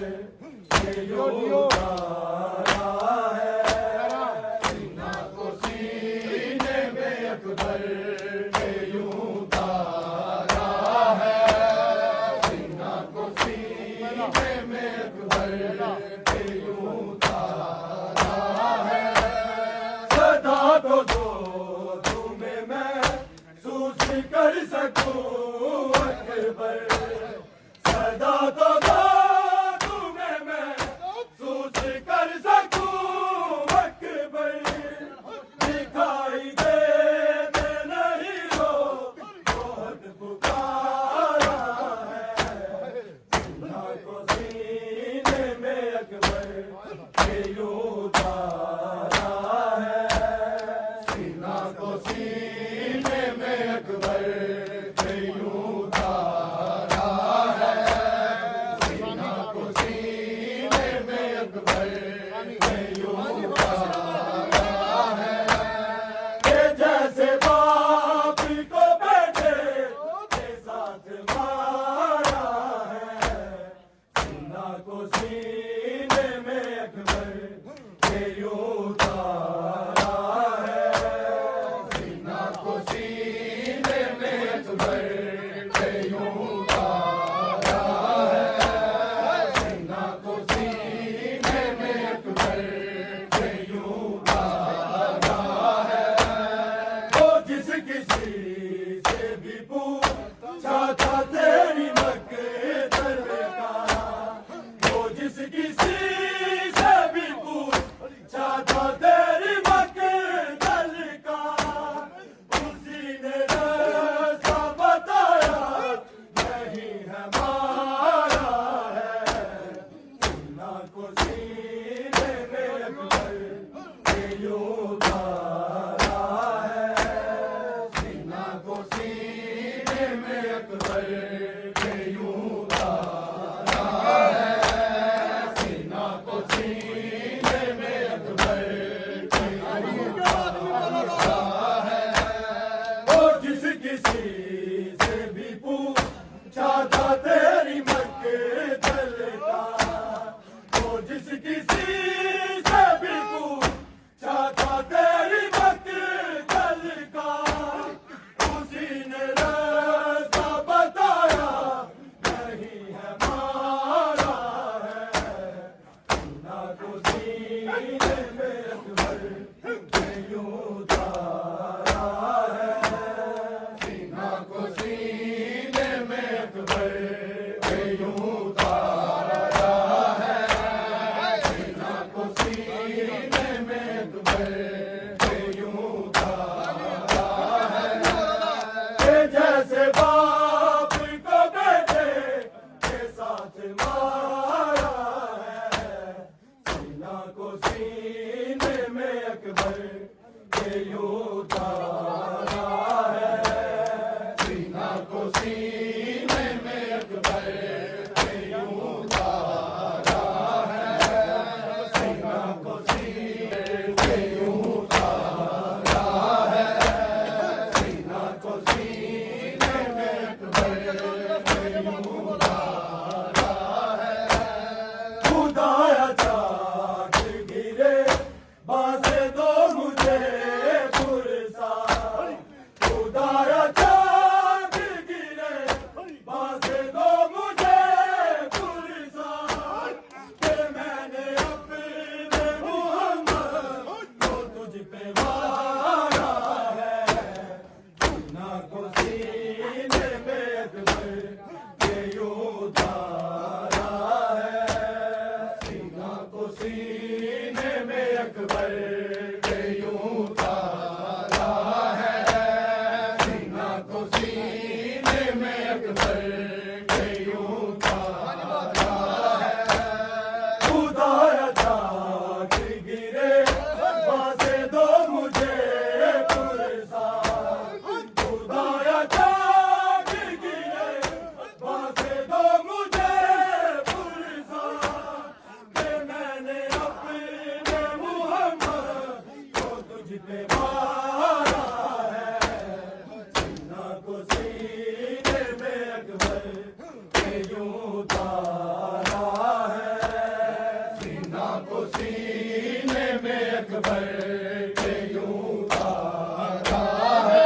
ये यूं तारा है, सीना को सीने में अकबर ये यूं तारा है, सीना को सीने में अकबर ये यूं तारा है। सदा तो दो तुम्हें मैं सूस कर सकूं अकबर, सदा तो दो तुम्हें मैं सूस कर सकूं अकबर, दिखाई देते नहीं हो बहुत पुकारा है, सीना को सीने में अकबर ये यूं तारा है, सीना को सीने में अकबर ये यूं तारा है, सीना को सीने में अकबर ये यूं तारा है। ये जैसे बाप को बेटे के साथ मारा है, सीना को सीने में अकबर ये यूं तारा है, सीना को सीने में अकबर ये यूं तारा है, सीना को सीने में अकबर ये यूं तारा है। वो जिस किसी से भी पूछा था तेरी मकदर का, वो जिस किसी से भी पूछा था तेरी मकदर अकबर के यूं उतारा है,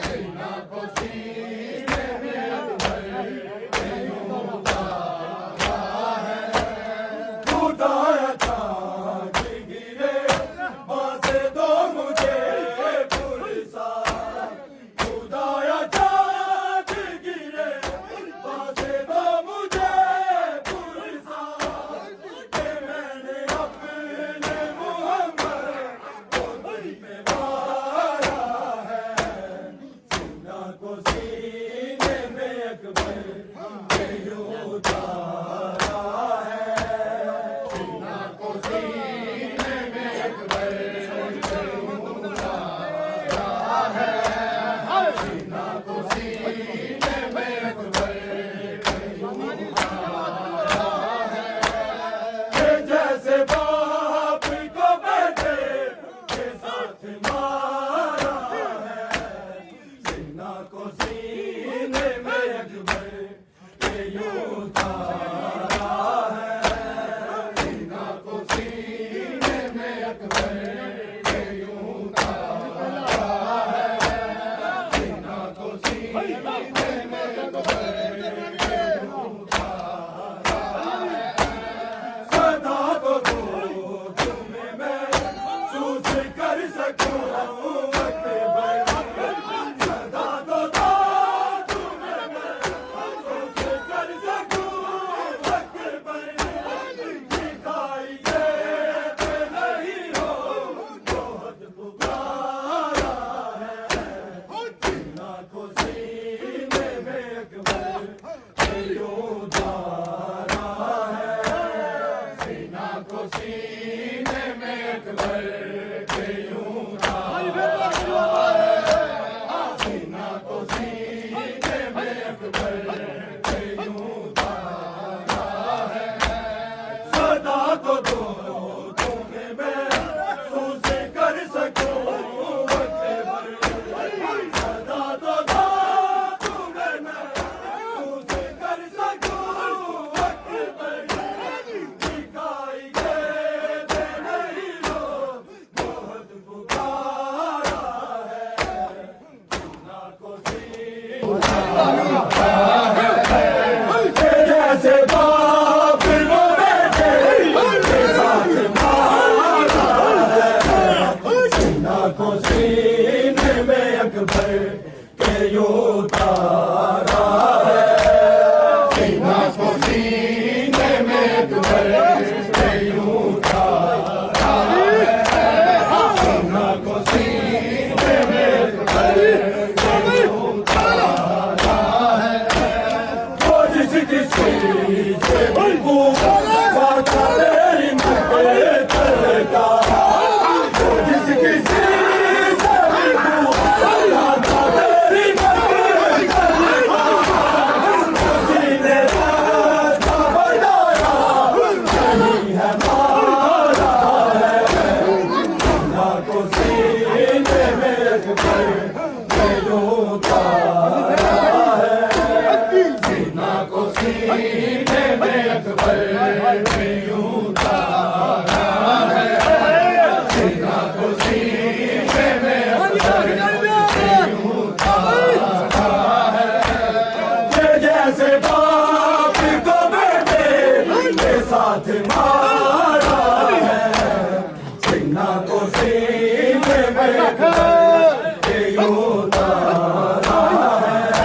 सीना को सीने में अकबर के यूं उतारा है। खुदाया चाँद गिरे बासे दो मुझे पुरसा, खुदाया चाँद गिरे बासे दो मुझे पुरसा, कि मैंने अपने मोहम्मद को दिल में मारा है। सीना को सीने में अकबर के यूं उतारा है, सीना को सीने में अकबर के यूं उतारा है, सीना को सीने में अकबर के यूं उतारा है। कि जैसे बाप को बेटे के साथ मारा है, सीना को सीने में अकबर के यूं उतारा है, सीना को सीने में अकबर के यूं उतारा है, सीना को सीने में अकबर के यूं उतारा है। सदा तो दो तुम्हें मैं सूझ कर सकूं अकबर, सदा तो दो तुम्हें मैं सूझ कर सकूं अकबर, दिखाई देते नहीं हो बहुत पुकारा है। सीना को सीने में अकबर के यूं उतारा है, सीना को सीने में अकबर के यूं उतारा है, सीना को सीने में अकबर के यूं उतारा है। सदा तो दो तुम्हें मैं सूझ कर सकूं अकबर, सदा तो दो तुम्हें मैं सूझ कर सकूं अकबर, दिखाई देते नहीं हो बहुत पुकारा है। सीना को जैसे बाप को बेटे के साथ मारा है, सीना को सीने में अकबर के यूं उतारा है, सीना को सीने में अकबर के यूं उतारा है, सीना को सीने में अकबर के यूं उतारा है। वो जिस किसी से भी पूछा तेरी मक्तल का, वो जिस किसी से भी पूछा तेरी मक्तल का, उसी ने रास्ता बताया नहीं है मारा है। सीना को सीने में अकबर के यूं उतारा है, सीना को सीने में अकबर के यूं उतारा है, सीना को सीने में अकबर के यूं उतारा है। ये जैसे बाप को बेटे के साथ मारा है, सीना को सीने में अकबर के यूं उतारा है,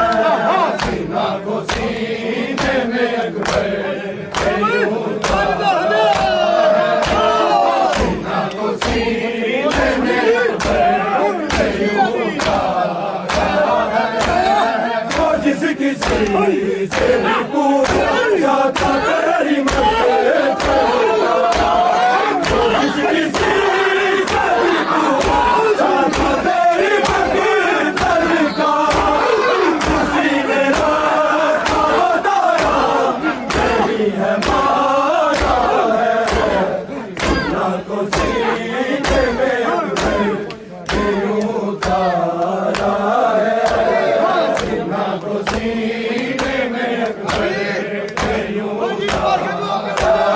सीना को सीने में अकबर के यूं उतारा है, सीना को सीने में अकबर के यूं उतारा है। वो जिस किसी से भी पूछा था तेरी मक्तल का, वो जिस किसी से भी पूछा था तेरी मक्तल का, उसी ने रास्ता बताया नहीं है मारा है। सीना को सीने में अकबर के यूं उतारा है, सीना को सीने में अकबर के यूं उतारा है,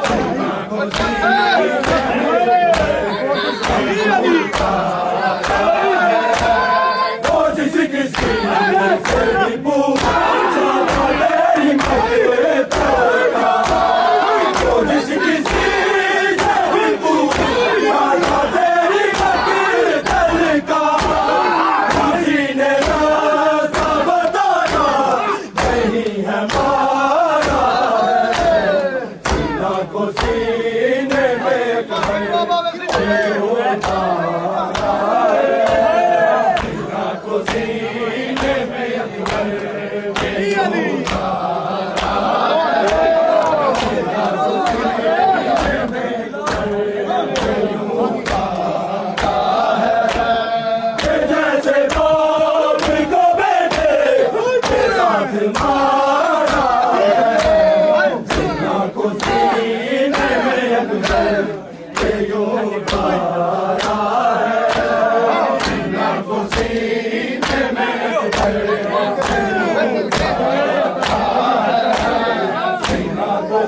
सीना को सीने में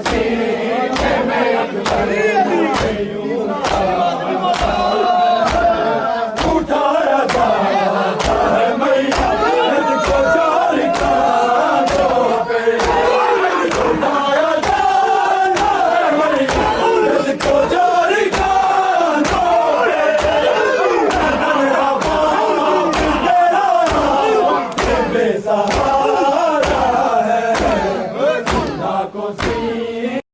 सीने में अकबर उठाया जाता है मैया इसको चार कांधों पे उठाया जाता है मैया इसको चार कांधों पे तेरा बाप तेरा बेसहारा